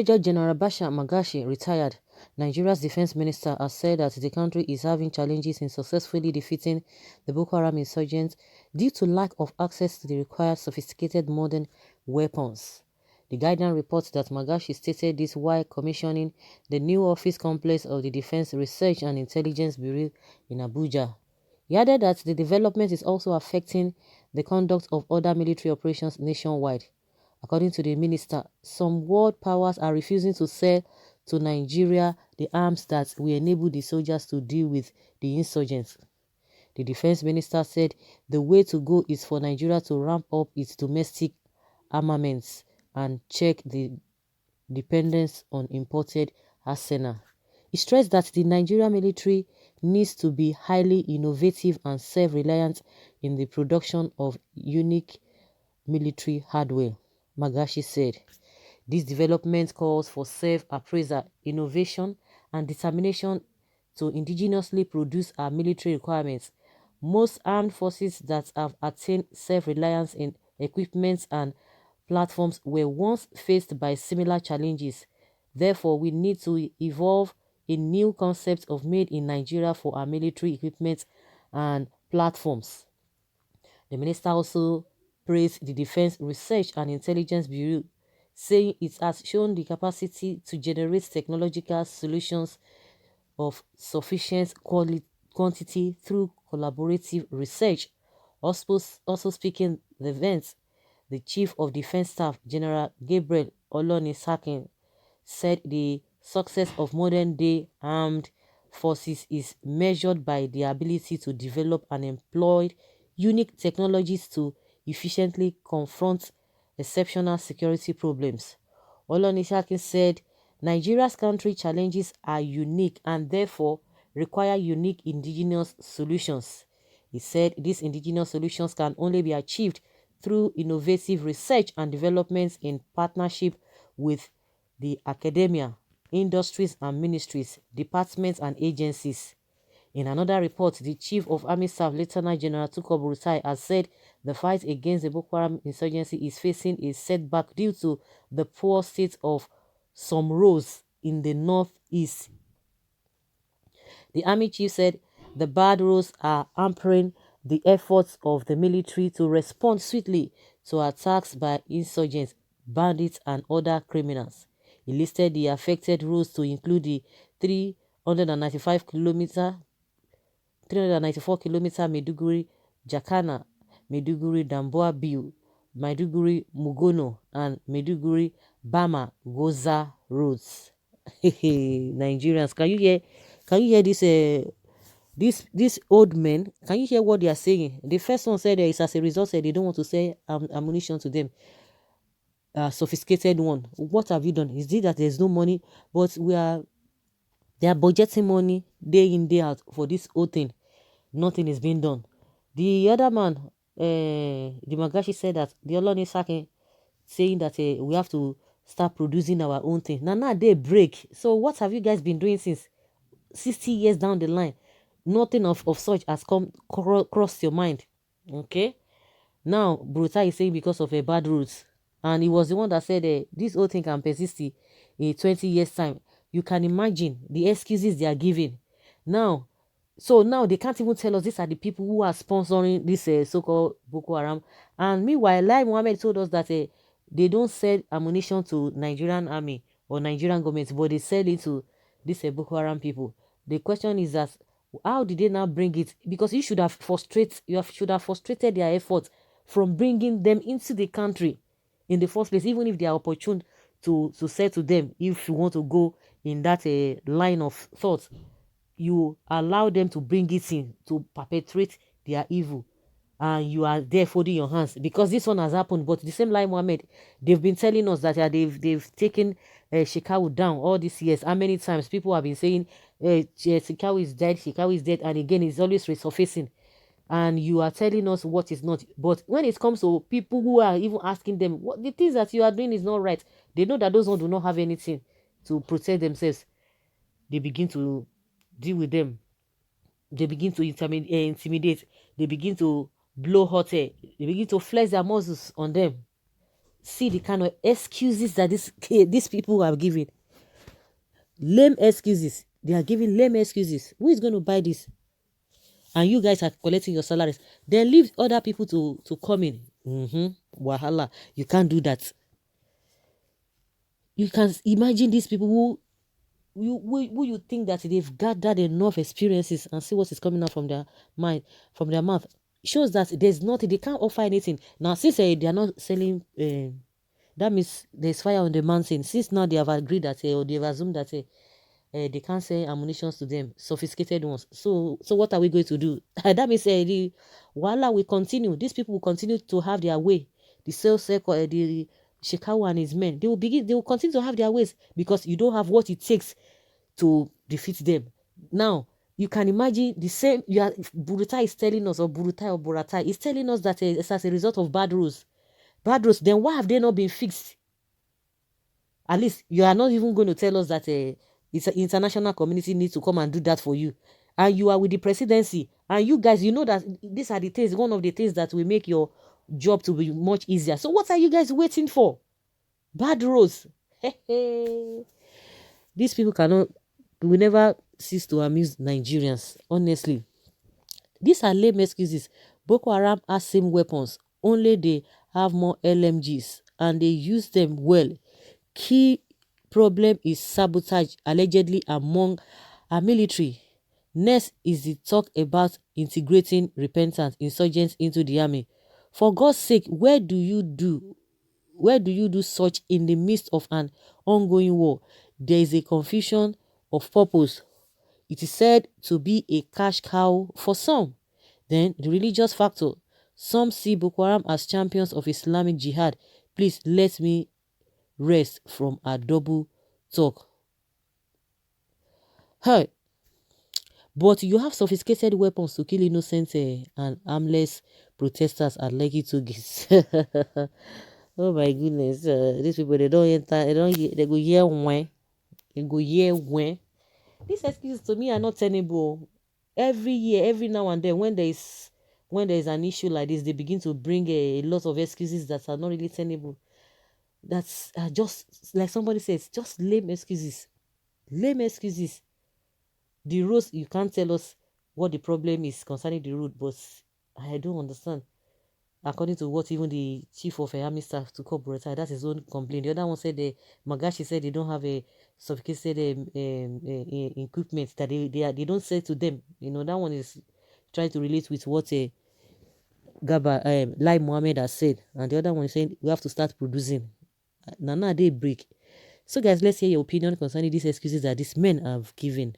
Major General Basha Magashi, retired Nigeria's defense minister, has said that the country is having challenges in successfully defeating the Boko Haram insurgents due to lack of access to the required sophisticated modern weapons. The Guardian reports that Magashi stated this while commissioning the new office complex of the Defense Research and Intelligence Bureau in Abuja. He added that the development is also affecting the conduct of other military operations nationwide. According to the minister, some world powers are refusing to sell to Nigeria the arms that will enable the soldiers to deal with the insurgents. The defense minister said the way to go is for Nigeria to ramp up its domestic armaments and check the dependence on imported arsenal. He stressed that the Nigerian military needs to be highly innovative and self-reliant in the production of unique military hardware. Magashi said, this development calls for self-appraisal, innovation, and determination to indigenously produce our military requirements. Most armed forces that have attained self-reliance in equipment and platforms were once faced by similar challenges. Therefore, we need to evolve a new concept of made in Nigeria for our military equipment and platforms. The minister also praised the Defense Research and Intelligence Bureau, saying it has shown the capacity to generate technological solutions of sufficient quantity through collaborative research. Also speaking the event, the Chief of Defense Staff, General Gabriel Olonishakin, said the success of modern-day armed forces is measured by the ability to develop and employ unique technologies to efficiently confront exceptional security problems. Olonishakin said Nigeria's country challenges are unique and therefore require unique indigenous solutions. He said these indigenous solutions can only be achieved through innovative research and developments in partnership with the academia, industries and ministries, departments and agencies. In another report, the Chief of Army Staff, Lieutenant General Tukur Buratai, has said the fight against the Boko Haram insurgency is facing a setback due to the poor state of some roads in the northeast. The Army Chief said the bad roads are hampering the efforts of the military to respond swiftly to attacks by insurgents, bandits and other criminals. He listed the affected roads to include the 394 kilometer Maiduguri Jakana, Maiduguri Damboa Biu, Maiduguri Mugono and Maiduguri Bama Goza roads. Nigerians, can you hear this old men? Can you hear what they are saying? The first one said it's as a result they don't want to sell ammunition to them. Sophisticated one. What have you done? Is it that there's no money? But they are budgeting money day in, day out for this whole thing. Nothing is being done. The other man, the Magashi, said that the Oloni Sake saying that we have to start producing our own thing. Now they break. So what have you guys been doing since 60 years down the line? Nothing of such has crossed your mind. Okay? Now, Bruta is saying because of a bad routes. And he was the one that said this whole thing can persist in 20 years' time. You can imagine the excuses they are giving. Now they can't even tell us these are the people who are sponsoring this so-called Boko Haram. And meanwhile, Lai Mohammed told us that they don't sell ammunition to Nigerian army or Nigerian government, but they sell it to these Boko Haram people. The question is that how did they now bring it? Because you should have frustrated their efforts from bringing them into the country in the first place, even if they are opportune to say to them, if you want to go in that line of thought, you allow them to bring it in to perpetrate their evil, and you are there folding your hands because this one has happened. But the same Lai Mohammed, they've been telling us that they've taken Shekau down all these years. How many times people have been saying Shekau is dead, and again it's always resurfacing, and you are telling us what is not. But when it comes to people who are even asking them what the things that you are doing is not right, they know that those ones do not have anything to protect themselves. They begin to deal with them. They begin to intimidate. They begin to blow hot air. They begin to flex their muscles on them. see the kind of excuses that these people are giving. Lame excuses. They are giving lame excuses. Who is going to buy this? And you guys are collecting your salaries. Then leave other people to come in. Wahala. You can't do that. You can imagine these people who you think that they've gathered enough experiences and see what is coming out from their mind, from their mouth. It shows that there's nothing, they can't offer anything. Now, since they are not selling, that means there's fire on the mountain. Since now they have agreed that, or they've assumed that they can't sell ammunition to them, sophisticated ones. So what are we going to do? That means the voila will continue. These people will continue to have their way. The sales circle, the ЩΗЕ and his men, they will continue to have their ways because you don't have what it takes to defeat them. Now, you can imagine the same. Burutai is telling us, or Buratai is telling us that it's as a result of bad rules. Bad rules. Then why have they not been fixed? At least you are not even going to tell us that it's an international community needs to come and do that for you. And you are with the presidency. And you guys, you know that these are the things, one of the things that will make your job to be much easier. So what are you guys waiting for? Bad rules. These people will never cease to amuse Nigerians, honestly. These are lame excuses. Boko Haram has same weapons, only they have more LMGs and they use them well. Key problem is sabotage, allegedly, among our military. Next is the talk about integrating repentant insurgents into the army. For God's sake, where do you do such in the midst of an ongoing war? There is a confusion of purpose. It is said to be a cash cow for some. Then the religious factor. Some see Boko Haram as champions of Islamic jihad. Please let me rest from a double talk. Hey, but you have sophisticated weapons to kill innocent and harmless protesters at Lekki Tugis. Oh my goodness, these people, they don't enter, they go hear when. They go hear when. These excuses to me are not tenable. Every year, every now and then, when there is an issue like this, they begin to bring a lot of excuses that are not really tenable. That's just, like somebody says, just lame excuses. Lame excuses. The roads, you can't tell us what the problem is concerning the road, but I don't understand. According to what even the chief of army staff to corporate, that's his own complaint. The other one said Magashi said they don't have a sophisticated equipment that they don't say to them. You know, that one is trying to relate with what Lai Mohammed has said, and the other one is saying we have to start producing. Nana they break. So guys, let's hear your opinion concerning these excuses that these men have given.